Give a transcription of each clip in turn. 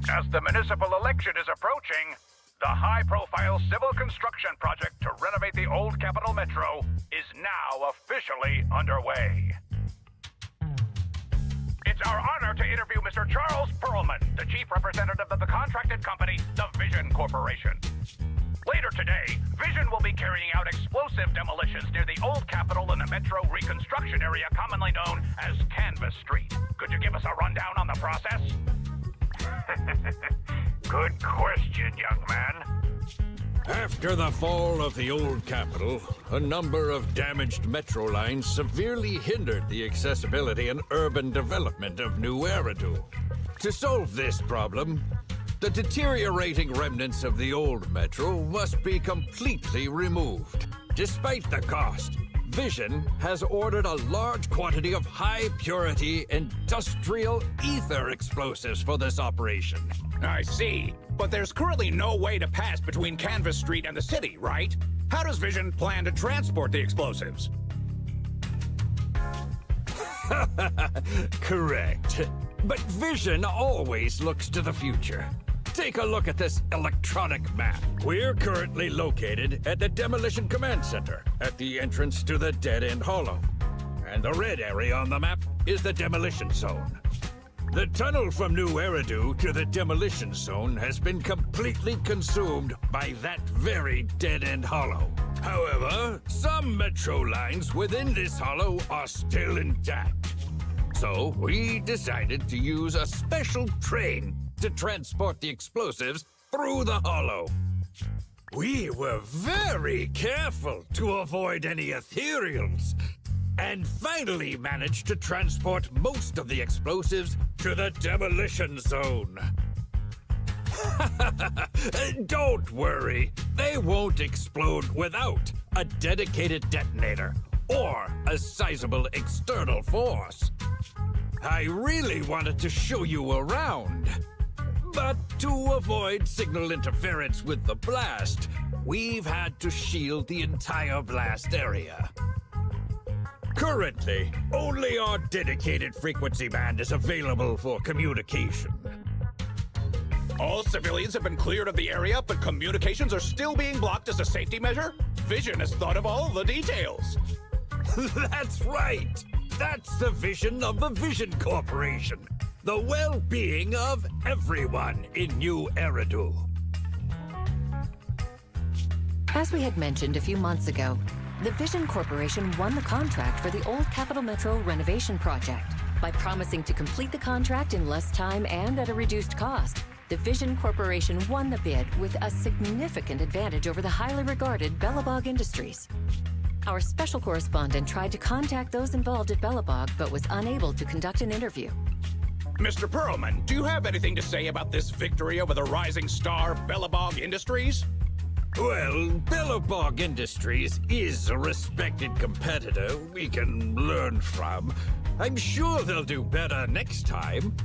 As the municipal election is approaching, the high-profile civil construction project to renovate the old Capital Metro is now officially underway. It's our honor to interview Mr. Charles Perlman, the chief representative of the contracted company, the Vision Corporation. Later today, Vision will be carrying out explosive demolitions near the old Capitol and the Metro reconstruction area commonly known as Canvas Street. Could you give us a rundown on the process? Good question, young man. After the fall of the old Capitol, a number of damaged metro lines severely hindered the accessibility and urban development of New Eridu. To solve this problem, the deteriorating remnants of the old metro must be completely removed. Despite the cost, Vision has ordered a large quantity of high-purity industrial ether explosives for this operation. I see. But there's currently no way to pass between Canvas Street and the city, right? How does Vision plan to transport the explosives? Correct. But Vision always looks to the future. Take a look at this electronic map. We're currently located at the Demolition Command Center, at the entrance to the Dead-End Hollow. And the red area on the map is the Demolition Zone. The tunnel from New Eridu to the Demolition Zone has been completely consumed by that very Dead-End Hollow. However, some metro lines within this hollow are still intact. So we decided to use a special train to transport the explosives through the hollow. We were very careful to avoid any ethereals, and finally managed to transport most of the explosives to the Demolition Zone. Don't worry, they won't explode without a dedicated detonator or a sizable external force. I really wanted to show you around, but to avoid signal interference with the blast, we've had to shield the entire blast area. Currently, only our dedicated frequency band is available for communication. All civilians have been cleared of the area, but communications are still being blocked as a safety measure? Vision has thought of all the details. That's right! That's the vision of the Vision Corporation. The well-being of everyone in New Eridu. As we had mentioned a few months ago, the Vision Corporation won the contract for the old Capital Metro renovation project. By promising to complete the contract in less time and at a reduced cost, the Vision Corporation won the bid with a significant advantage over the highly regarded Bellabog Industries. Our special correspondent tried to contact those involved at Bellabog, but was unable to conduct an interview. Mr. Perlman, do you have anything to say about this victory over the rising star Bellabog Industries? Well, Bellabog Industries is a respected competitor we can learn from. I'm sure they'll do better next time.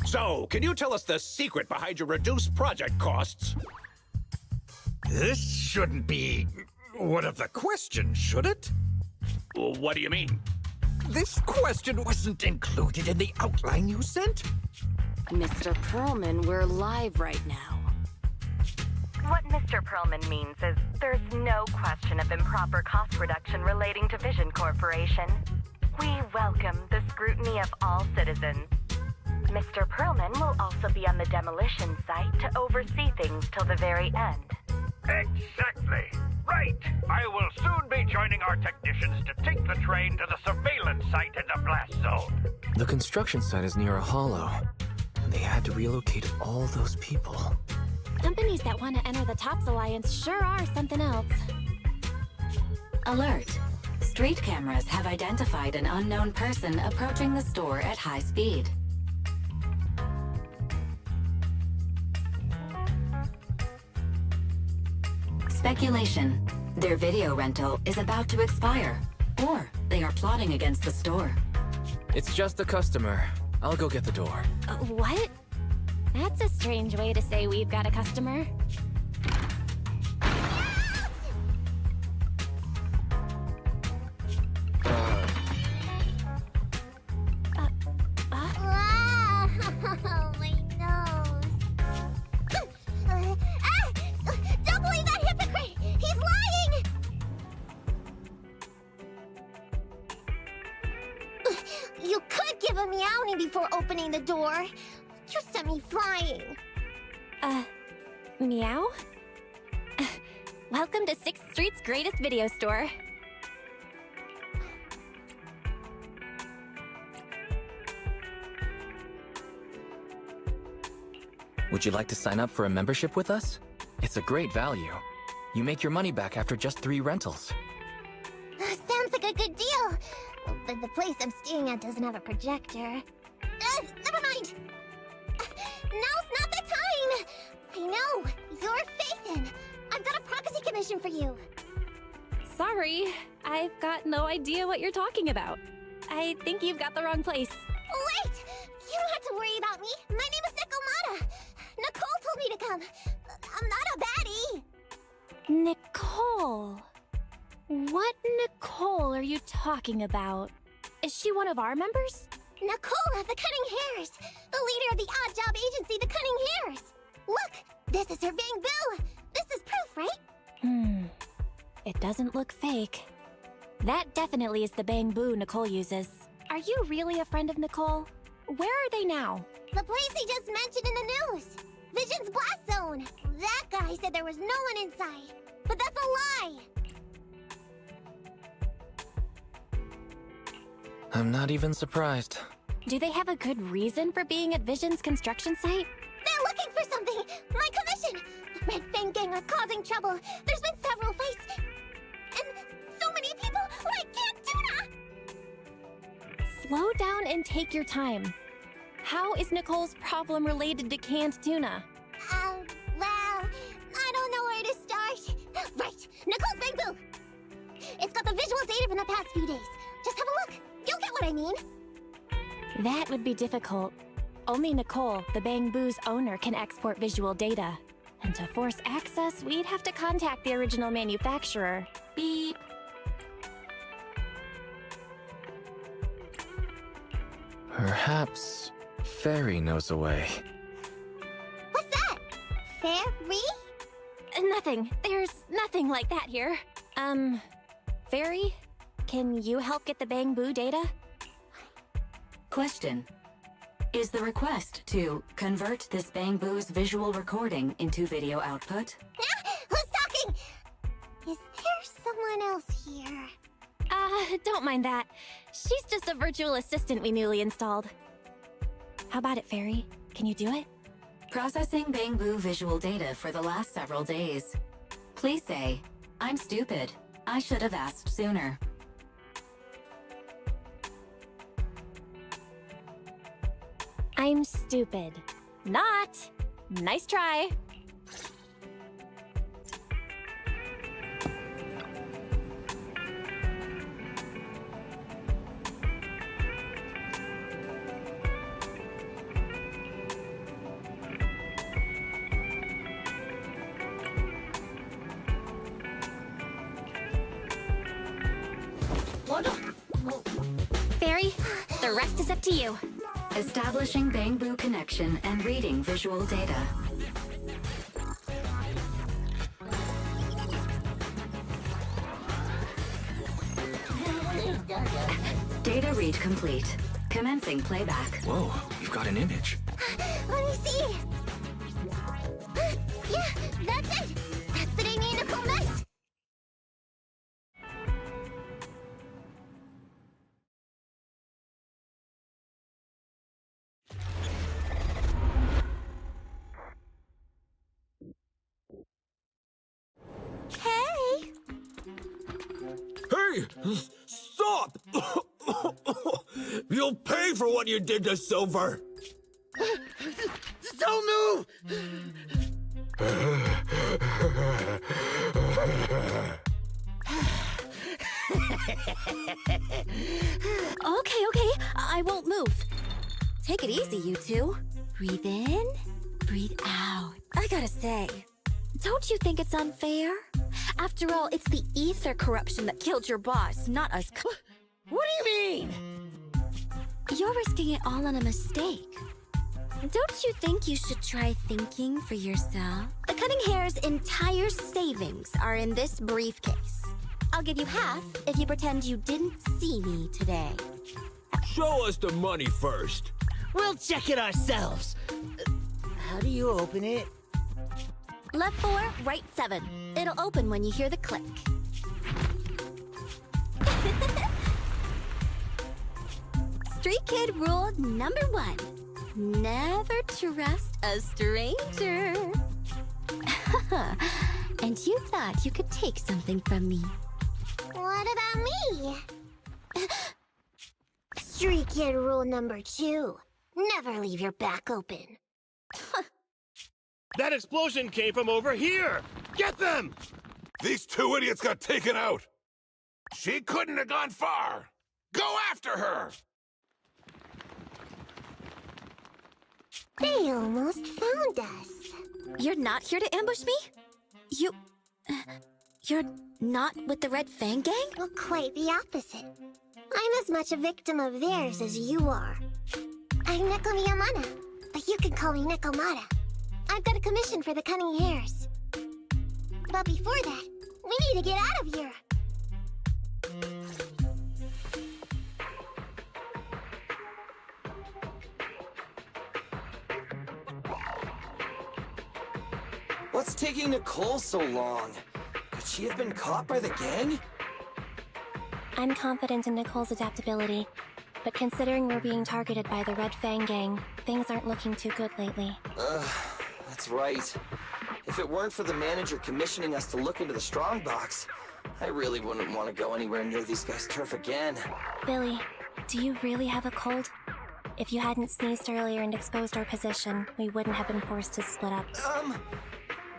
So, can you tell us the secret behind your reduced project costs? This shouldn't be one of the questions, should it? What do you mean? This question wasn't included in the outline you sent? Mr. Perlman, we're live right now. What Mr. Perlman means is there's no question of improper cost reduction relating to Vision Corporation. We welcome the scrutiny of all citizens. Mr. Perlman will also be on the demolition site to oversee things till the very end. Exactly. Right. I will soon be joining our technicians to take the train to the surveillance site in the blast zone. The construction site is near a hollow, and they had to relocate all those people. Companies that want to enter the TOPS Alliance sure are something else. Alert! Street cameras have identified an unknown person approaching the store at high speed. Speculation. Their video rental is about to expire, or they are plotting against the store. It's just a customer. I'll go get the door. What? That's a strange way to say we've got a customer. Oh, my nose. brownie before opening the door. You sent me flying. Meow? Welcome to 6th Street's greatest video store. Would you like to sign up for a membership with us? It's a great value. You make your money back after just 3 rentals. Sounds like a good deal. But the place I'm staying at doesn't have a projector. Never mind. Now's not the time. I know. You're Phaethon. I've got a prophecy commission for you. Sorry, I've got no idea what you're talking about. I think you've got the wrong place. Wait! You don't have to worry about me. My name is Nicomata. Nicole told me to come. I'm not a baddie. Nicole. What Nicole are you talking about? Is she one of our members? Nicole of the Cunning Hairs. The leader of the odd job agency, the Cunning Hairs. Look, this is her Bang Boo. This is proof, right? It doesn't look fake. That definitely is the Bang Boo Nicole uses. Are you really a friend of Nicole? Where are they now? The place he just mentioned in the news. Vision's Blast Zone. That guy said there was no one inside. But that's a lie. I'm not even surprised. Do they have a good reason for being at Vision's construction site? They're looking for something. My commission. The Red Fang Gang are causing trouble. There's been several fights. And so many people like Canned Tuna. Slow down and take your time. How is Nicole's problem related to canned tuna? Well, I don't know where to start. Right, Nicole's Bang Boo. It's got the visual data from the past few days. Just have a look. You'll get what I mean. That would be difficult. Only Nicole, the Bang Boo's owner, can export visual data. And to force access, we'd have to contact the original manufacturer. Beep. Perhaps Fairy knows a way. What's that? Fairy? Nothing. There's nothing like that here. Fairy? Can you help get the Bang Boo data? Question. Is the request to convert this Bang Boo's visual recording into video output? Who's talking? Is there someone else here? Don't mind that. She's just a virtual assistant we newly installed. How about it, Fairy? Can you do it? Processing Bang Boo visual data for the last several days. Please say, I'm stupid. I should have asked sooner. I'm stupid. Not. Nice try. Fairy, the rest is up to you. Establishing Bang Boo connection and reading visual data. Data read complete. Commencing playback. Whoa, you've got an image. Let me see. Yeah, that's it. That's the day me and Nicole met. Hey! Hey! Stop! You'll pay for what you did to Silver! Don't move! Okay, I won't move. Take it easy, you two. Breathe in, breathe out. I gotta say, don't you think it's unfair? After all, it's the ether corruption that killed your boss, not us. What do you mean? You're risking it all on a mistake. Don't you think you should try thinking for yourself? The Cunning Hair's entire savings are in this briefcase. I'll give you half if you pretend you didn't see me today. Show us the money first. We'll check it ourselves. How do you open it? Left 4, right 7. It'll open when you hear the click. Street kid rule number 1. Never trust a stranger. And you thought you could take something from me. What about me? Street kid rule number 2. Never leave your back open. That explosion came from over here! Get them! These 2 idiots got taken out! She couldn't have gone far! Go after her! They almost found us. You're not here to ambush me? You're not with the Red Fang Gang? Well, quite the opposite. I'm as much a victim of theirs as you are. I'm Neko Miyamana, but you can call me Nekomata. I've got a commission for the Cunning Hares. But before that, we need to get out of here. What's taking Nicole so long? Could she have been caught by the gang? I'm confident in Nicole's adaptability, but considering we're being targeted by the Red Fang Gang, things aren't looking too good lately. That's right. If it weren't for the manager commissioning us to look into the strongbox, I really wouldn't want to go anywhere near these guys' turf again. Billy, do you really have a cold? If you hadn't sneezed earlier and exposed our position, we wouldn't have been forced to split up.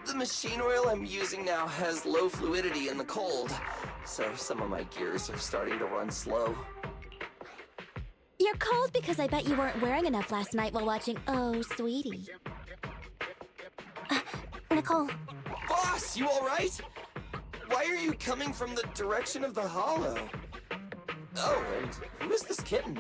The machine oil I'm using now has low fluidity in the cold, so some of my gears are starting to run slow. You're cold because I bet you weren't wearing enough last night while watching Oh, Sweetie. Nicole. Boss, you alright? Why are you coming from the direction of the hollow? Oh, and who is this kitten?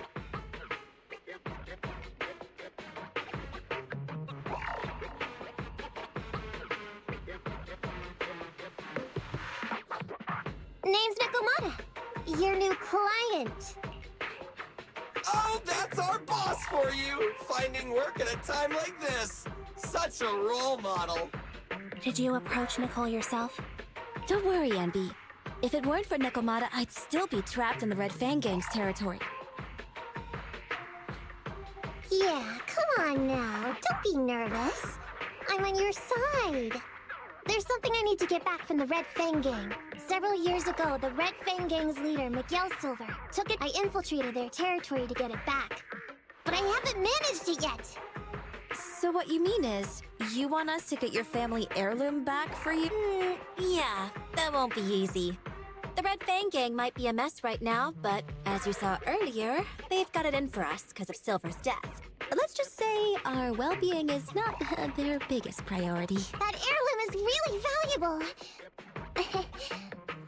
Name's Nekomata, your new client. Oh, that's our boss for you! Finding work at a time like this! Such a role model! Did you approach Nicole yourself? Don't worry, Envy. If it weren't for Nekomata, I'd still be trapped in the Red Fang Gang's territory. Yeah, come on now. Don't be nervous. I'm on your side. There's something I need to get back from the Red Fang Gang. Several years ago, the Red Fang Gang's leader, Miguel Silver, took it. I infiltrated their territory to get it back. But I haven't managed it yet. So what you mean is, you want us to get your family heirloom back for you? Yeah, that won't be easy. The Red Fang Gang might be a mess right now, but as you saw earlier, they've got it in for us because of Silver's death. Let's just say our well-being is not their biggest priority. That heirloom is really valuable.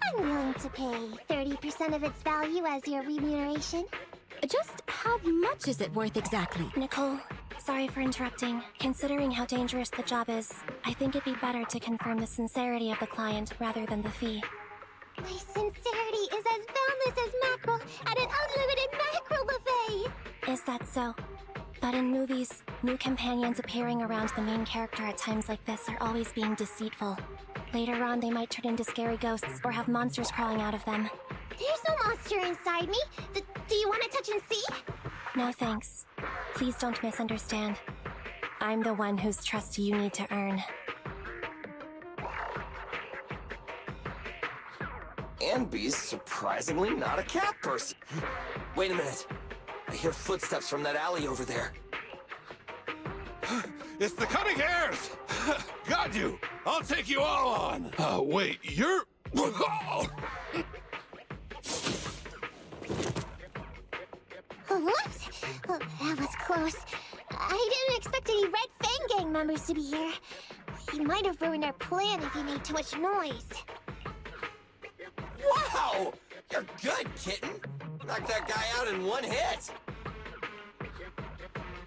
I'm willing to pay 30% of its value as your remuneration. Just how much is it worth exactly? Nicole, sorry for interrupting. Considering how dangerous the job is, I think it'd be better to confirm the sincerity of the client rather than the fee. My sincerity is as boundless as mackerel at an unlimited mackerel buffet! Is that so? But in movies, new companions appearing around the main character at times like this are always being deceitful. Later on, they might turn into scary ghosts or have monsters crawling out of them. There's no monster inside me. Do you want to touch and see? No thanks. Please don't misunderstand. I'm the one whose trust you need to earn. Anby's surprisingly not a cat person. Wait a minute. I hear footsteps from that alley over there. It's the Cunning Hares! Got you! I'll take you all on! Wait, you're... What? Oh, that was close. I didn't expect any Red Fang Gang members to be here. You might have ruined our plan if you made too much noise. Wow! You're good, kitten! Knocked that guy out in one hit!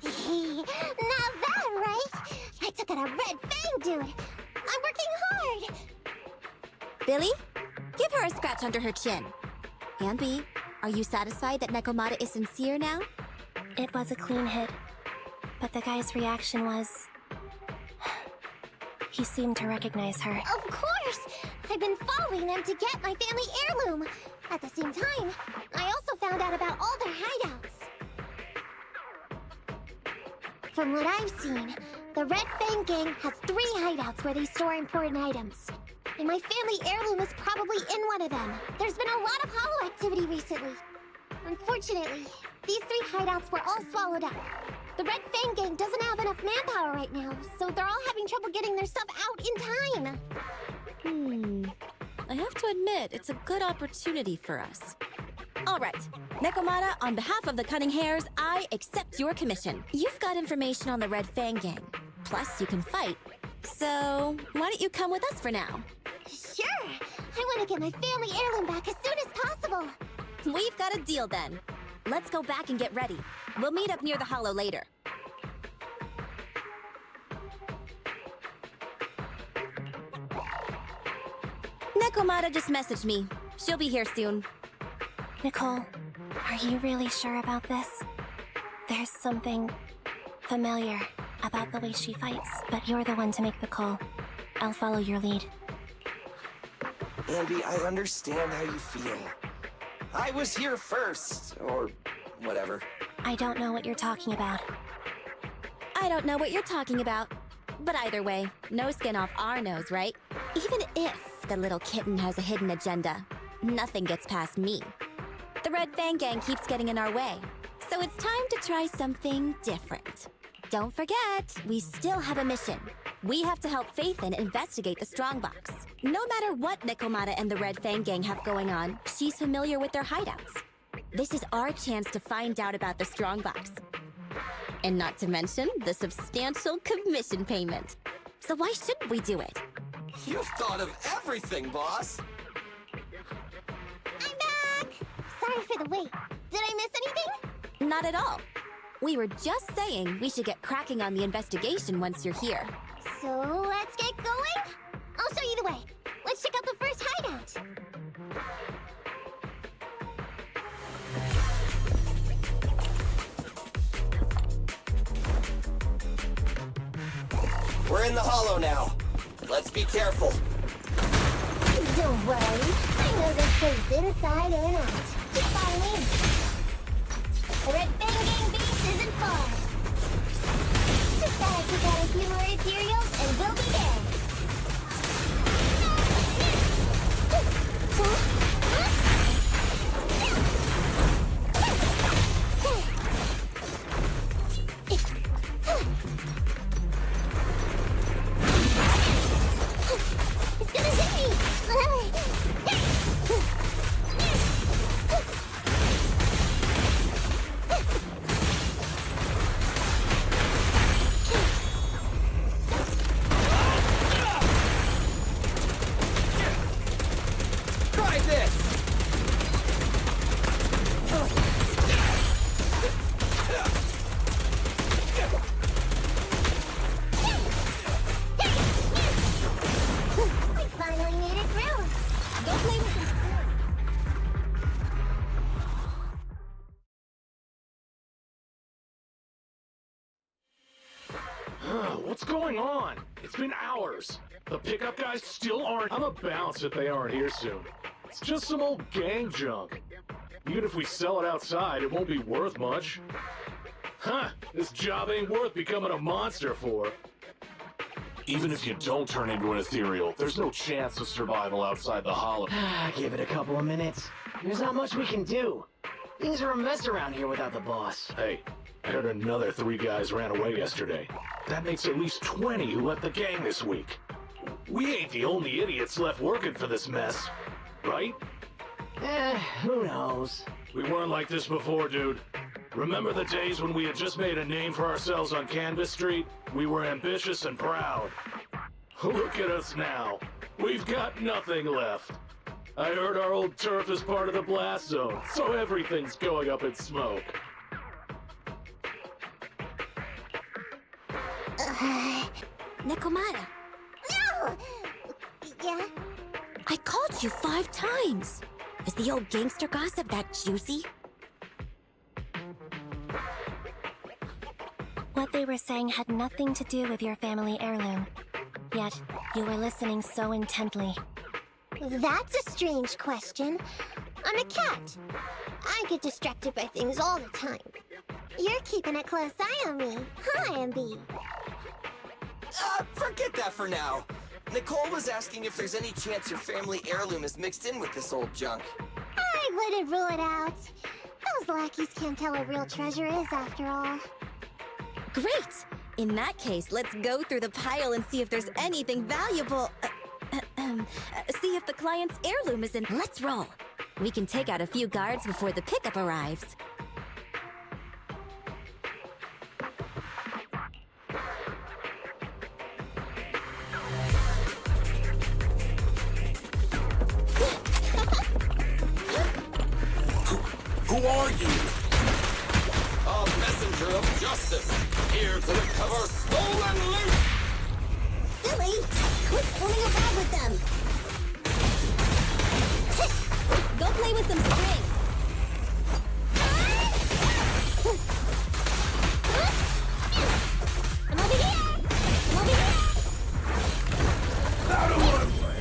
Not bad, right? I took out a Red Fang dude. I'm working hard. Billy, give her a scratch under her chin. Anby, Are you satisfied that Nekomata is sincere now? It was a clean hit, but the guy's reaction was... He seemed to recognize her. Of course! I've been following them to get my family heirloom. At the same time, I also found out about all their hideouts. From what I've seen, the Red Fang Gang has 3 hideouts where they store important items. And my family heirloom is probably in one of them. There's been a lot of hollow activity recently. Unfortunately, these 3 hideouts were all swallowed up. The Red Fang Gang doesn't have enough manpower right now, so they're all having trouble getting their stuff out in time. I have to admit, it's a good opportunity for us. All right, Nekomata, on behalf of the Cunning Hares, I accept your commission. You've got information on the Red Fang Gang. Plus, you can fight. So, why don't you come with us for now? Sure! I want to get my family heirloom back as soon as possible. We've got a deal then. Let's go back and get ready. We'll meet up near the hollow later. Nekomata just messaged me. She'll be here soon. Nicole, are you really sure about this? There's something familiar about the way she fights, but you're the one to make the call. I'll follow your lead. Andy, I understand how you feel. I was here first, or whatever. I don't know what you're talking about. I don't know what you're talking about. But either way, no skin off our nose, right? Even if the little kitten has a hidden agenda, nothing gets past me. The Red Fang Gang keeps getting in our way, so it's time to try something different. Don't forget, we still have a mission. We have to help Faithin investigate the Strongbox. No matter what Nekomata and the Red Fang Gang have going on, she's familiar with their hideouts. This is our chance to find out about the Strongbox. And not to mention the substantial commission payment. So why shouldn't we do it? You've thought of everything, boss! I'm back! Sorry for the wait. Did I miss anything? Not at all. We were just saying we should get cracking on the investigation once you're here. So let's get going? I'll show you the way. Let's check out the first hideout. We're in the hollow now. Let's be careful. Don't worry. I know this place inside and out. Just follow me. The Red Fang Gang base isn't far. Just gotta pick out a few more materials and we'll be there. It's gonna hit me! Try this! We finally made it through. Go play with the What's going on? It's been hours. The pickup guys still aren't. I'm a bounce if they aren't here soon. It's just some old gang junk. Even if we sell it outside, it won't be worth much. Huh, this job ain't worth becoming a monster for. Even if you don't turn into an ethereal, there's no chance of survival outside the hollow. Give it a couple of minutes. There's not much we can do. Things are a mess around here without the boss. Hey, I heard another 3 guys ran away yesterday. That makes at least 20 who left the gang this week. We ain't the only idiots left working for this mess, right? Who knows? We weren't like this before, dude. Remember the days when we had just made a name for ourselves on Canvas Street? We were ambitious and proud. Look at us now. We've got nothing left. I heard our old turf is part of the blast zone, so everything's going up in smoke. Nekomata, No! Yeah? I called you 5 times. Is the old gangster gossip that juicy? What they were saying had nothing to do with your family heirloom. Yet, you were listening so intently. That's a strange question. I'm a cat. I get distracted by things all the time. You're keeping a close eye on me, huh, MB? Forget that for now. Nicole was asking if there's any chance your family heirloom is mixed in with this old junk. I wouldn't rule it out. Those lackeys can't tell what real treasure is, after all. Great! In that case, let's go through the pile and see if there's anything valuable. See if the client's heirloom is in. Let's roll. We can take out a few guards before the pickup arrives. Who are you? A messenger of justice, here to recover stolen loot! Silly! Quit fooling around with them! Go play with some string! I'm over here! I'm over here! I don't want to play.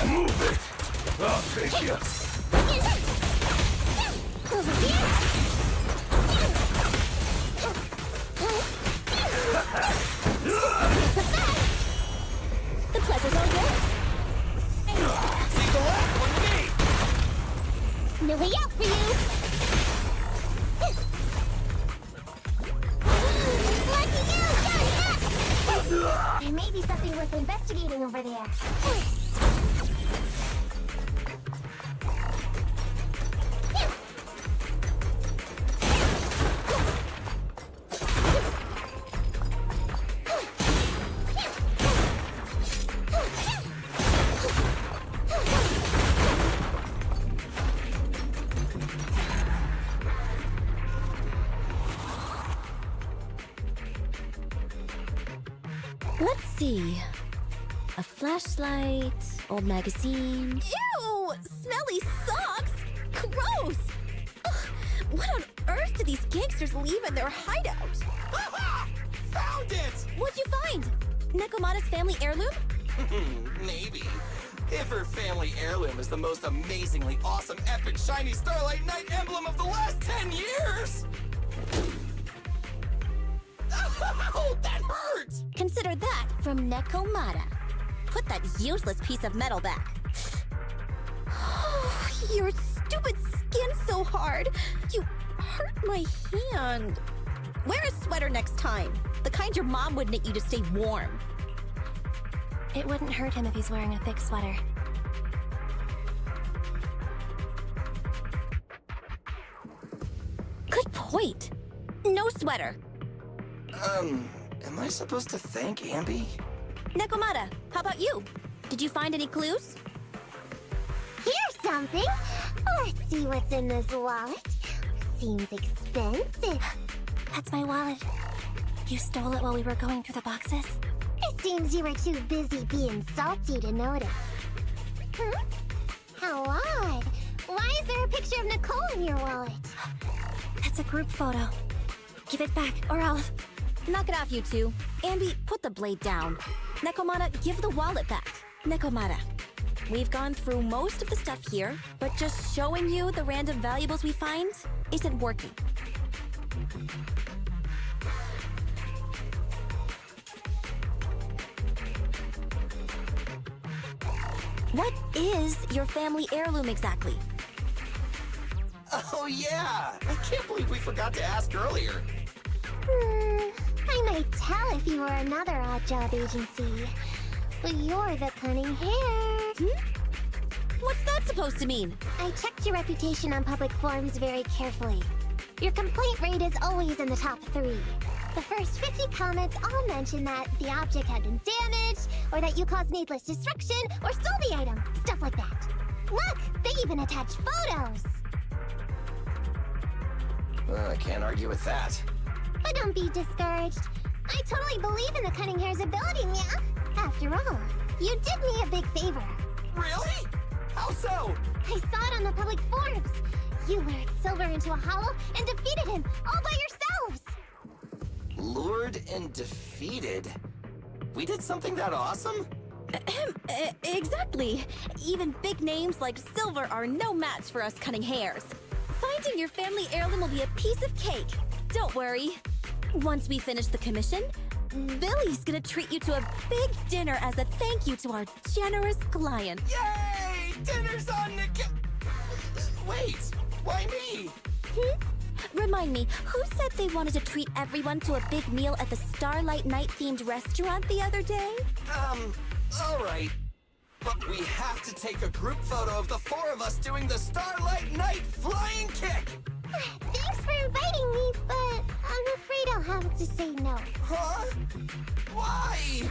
Move it! I'll take you. Over here! The pleasure's all yours! Take the last one to me! No way out for you! Lucky you! There may be something worth investigating over there. Let's see. A flashlight, old magazine. Ew! Smelly socks! Gross! Ugh, what on earth did these gangsters leave in their hideout? Found it! What'd you find? Nekomata's family heirloom? Maybe. If her family heirloom is the most amazingly awesome, epic, shiny Starlight Knight emblem of the last 10 years! Oh, that hurt! Consider that from Nekomata. Put that useless piece of metal back. Your stupid skin's so hard. You hurt my hand. Wear a sweater next time. The kind your mom would knit you to stay warm. It wouldn't hurt him if he's wearing a thick sweater. Good point. No sweater. Am I supposed to thank Ambi? Nekomata, how about you? Did you find any clues? Here's something. Let's see what's in this wallet. Seems expensive. That's my wallet. You stole it while we were going through the boxes? It seems you were too busy being salty to notice. How odd. Why is there a picture of Nicole in your wallet? That's a group photo. Give it back, or I'll... Knock it off, you two. Ambi, put the blade down. Nekomata, give the wallet back. Nekomata, we've gone through most of the stuff here, but just showing you the random valuables we find isn't working. What is your family heirloom exactly? Oh yeah! I can't believe we forgot to ask earlier. I might tell if you were another odd job agency. But you're the cunning hare. What's that supposed to mean? I checked your reputation on public forums very carefully. Your complaint rate is always in the top 3. The first 50 comments all mention that the object had been damaged, or that you caused needless destruction, or stole the item. Stuff like that. Look! They even attached photos! I can't argue with that. But don't be discouraged. I totally believe in the cunning hair's ability, Mia. After all, you did me a big favor. Really? How so? I saw it on the public forums. You lured Silver into a hollow and defeated him all by yourselves. Lured and defeated? We did something that awesome? Exactly. Even big names like Silver are no match for us cunning hairs. Finding your family heirloom will be a piece of cake. Don't worry. Once we finish the commission, Billy's gonna treat you to a big dinner as a thank you to our generous client. Yay! Dinner's on the Wait, why me? Remind me, who said they wanted to treat everyone to a big meal at the Starlight Night-themed restaurant the other day? Alright. But we have to take a group photo of the four of us doing the Starlight Night flying kick! Thanks for inviting me, but I'm afraid I'll have to say no. Huh? Why?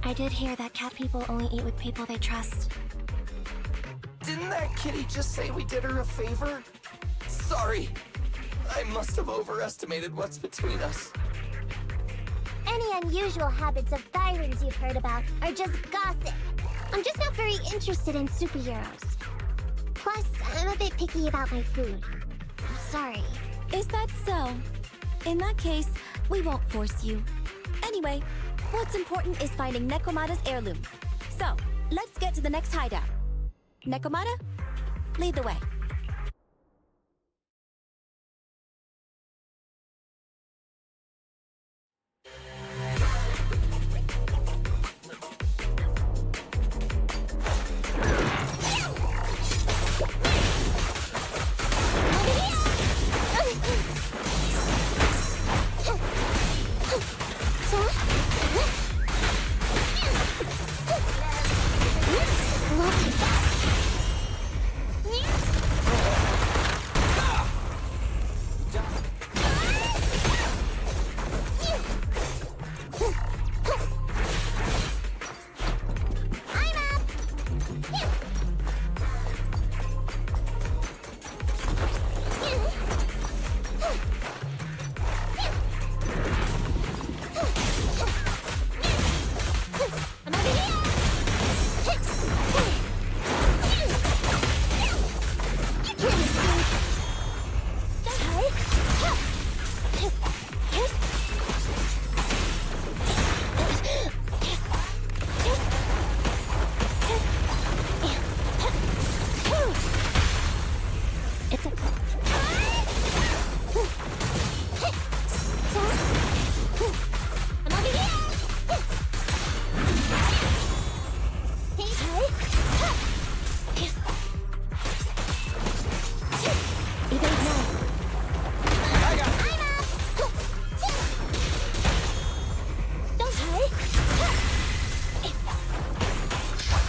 I did hear that cat people only eat with people they trust. Didn't that kitty just say we did her a favor? Sorry. I must have overestimated what's between us. Any unusual habits of Thyron's you've heard about are just gossip. I'm just not very interested in superheroes. Plus, I'm a bit picky about my food. I'm sorry. Is that so? In that case, we won't force you. Anyway, what's important is finding Nekomata's heirloom. So, let's get to the next hideout. Nekomata, lead the way.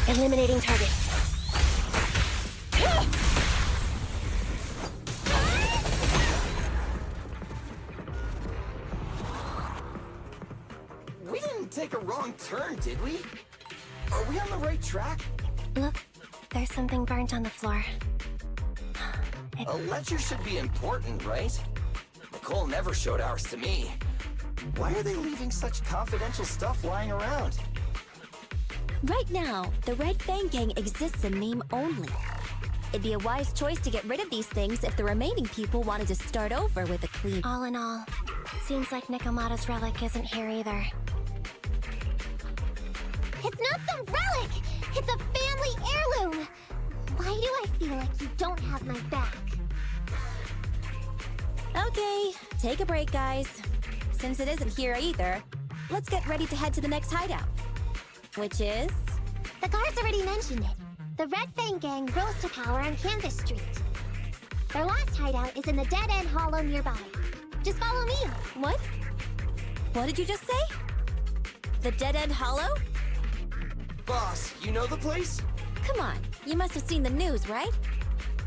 Eliminating target. We didn't take a wrong turn, did we? Are we on the right track? Look, there's something burnt on the floor. A ledger should be important, right? Nicole never showed ours to me. Why are they leaving such confidential stuff lying around? Right now, the Red Fang Gang exists in name only. It'd be a wise choice to get rid of these things if the remaining people wanted to start over with a clean... All in all, seems like Nekomata's relic isn't here either. It's not some relic! It's a family heirloom! Why do I feel like you don't have my back? Okay, take a break, guys. Since it isn't here either, let's get ready to head to the next hideout. Which is? The guards already mentioned it. The Red Fang Gang rose to power on Canvas Street. Their last hideout is in the Dead End Hollow nearby. Just follow me. What? What did you just say? The Dead End Hollow? Boss, you know the place? Come on, you must have seen the news, right?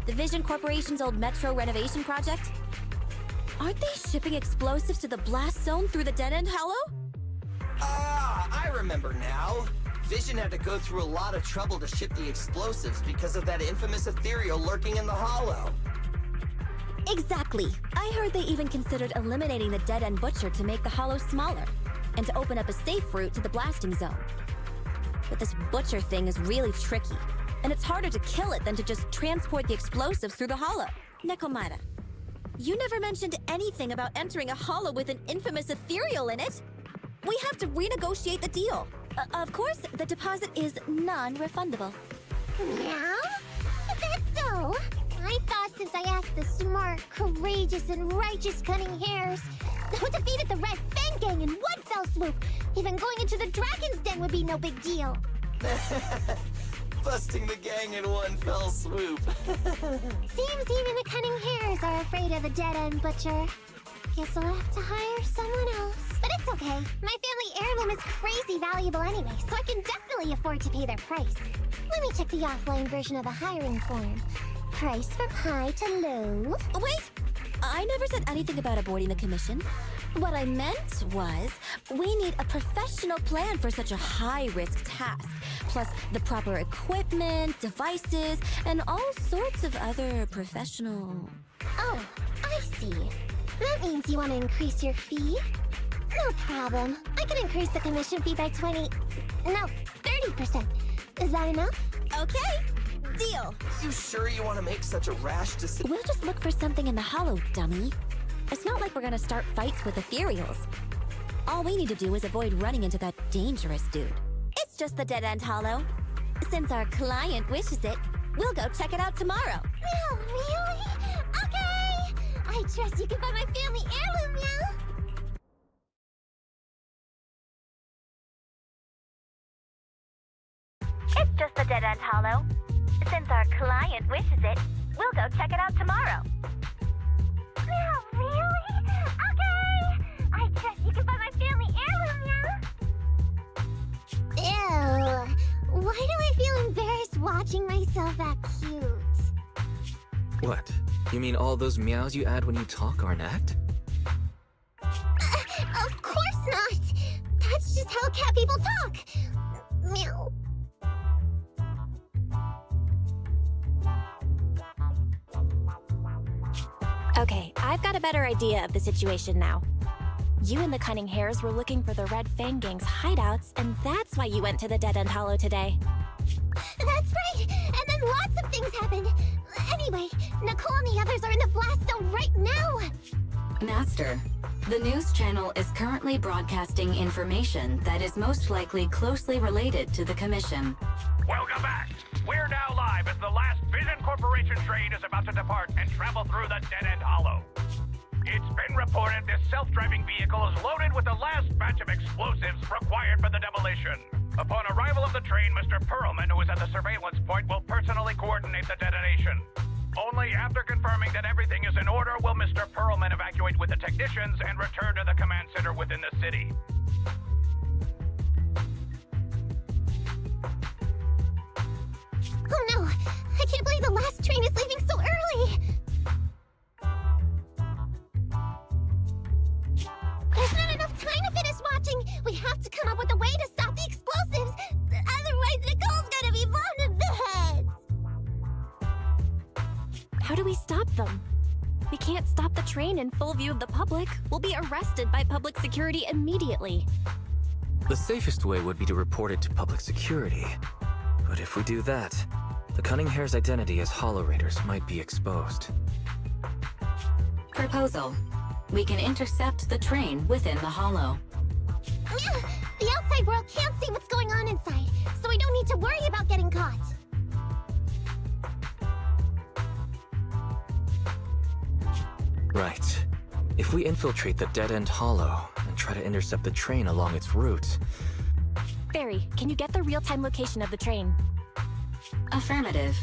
The Vision Corporation's old metro renovation project? Aren't they shipping explosives to the blast zone through the Dead End Hollow? Ah, I remember now. Vision had to go through a lot of trouble to ship the explosives because of that infamous ethereal lurking in the hollow. Exactly. I heard they even considered eliminating the dead-end butcher to make the hollow smaller, and to open up a safe route to the blasting zone. But this butcher thing is really tricky, and it's harder to kill it than to just transport the explosives through the hollow. Nekomata, you never mentioned anything about entering a hollow with an infamous ethereal in it. We have to renegotiate the deal. Of course, the deposit is non-refundable. Meow? Is that so? I thought since I asked the smart, courageous, and righteous Cunning Hares who defeated the Red Fang Gang in one fell swoop, even going into the Dragon's Den would be no big deal. Busting the gang in one fell swoop. Seems even the Cunning Hares are afraid of the dead-end butcher. Guess I'll have to hire someone else. But it's okay. My family heirloom is crazy valuable anyway, so I can definitely afford to pay their price. Let me check the offline version of the hiring form. Price from high to low. Wait! I never said anything about avoiding the commission. What I meant was, we need a professional plan for such a high-risk task, plus the proper equipment, devices, and all sorts of other professional... Oh, I see. That means you want to increase your fee? No problem. I can increase the commission fee by 20... No, 30%. Is that enough? Okay. Deal. You sure you want to make such a rash decision? We'll just look for something in the hollow, dummy. It's not like we're gonna start fights with ethereals. All we need to do is avoid running into that dangerous dude. It's just the dead-end hollow. Since our client wishes it, we'll go check it out tomorrow. Oh, really? Okay! I trust you can find my family heirloom, Meow. It's just the dead-end hollow. Since our client wishes it, we'll go check it out tomorrow. Oh, really? Okay! I trust you can find my family heirloom, Meow. Ew. Why do I feel embarrassed watching myself act cute? What? You mean all those meows you add when you talk aren't act? Of course not! That's just how cat people talk! Meow. Okay, I've got a better idea of the situation now. You and the Cunning Hares were looking for the Red Fang Gang's hideouts, and that's why you went to the Dead End Hollow today. That's right! And then lots of things happened! Anyway, Nicole and the others are in the blast zone right now! Master, the news channel is currently broadcasting information that is most likely closely related to the commission. Welcome back! We're now live as the last Vision Corporation train is about to depart and travel through the Dead-End Hollow. It's been reported this self-driving vehicle is loaded with the last batch of explosives required for the demolition. Upon arrival of the train, Mr. Perlman, who is at the surveillance point, will personally coordinate the detonation. Only after confirming that everything is in order will Mr. Perlman evacuate with the technicians and return to the command center within the city. Oh no! I can't believe the last train is leaving so early! There's not enough time to finish watching! We have to come up with a way to stop the explosives! Otherwise, Nicole's gonna be blown to bits! How do we stop them? We can't stop the train in full view of the public. We'll be arrested by public security immediately. The safest way would be to report it to public security. But if we do that, the Cunning Hare's identity as Hollow Raiders might be exposed. Proposal. We can intercept the train within the Hollow. The outside world can't see what's going on inside, so we don't need to worry about getting caught. Right. If we infiltrate the Dead-End Hollow and try to intercept the train along its route... Barry, can you get the real-time location of the train? Affirmative.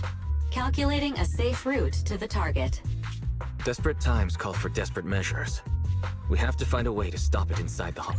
Calculating a safe route to the target. Desperate times call for desperate measures. We have to find a way to stop it inside the hollow.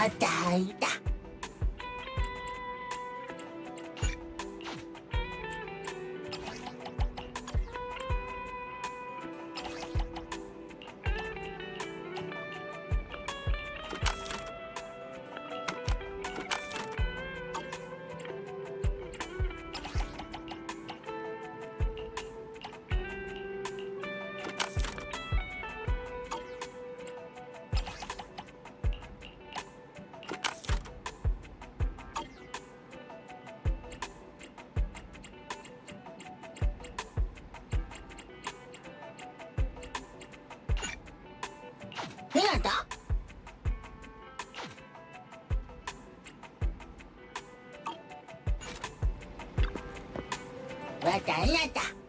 わかった。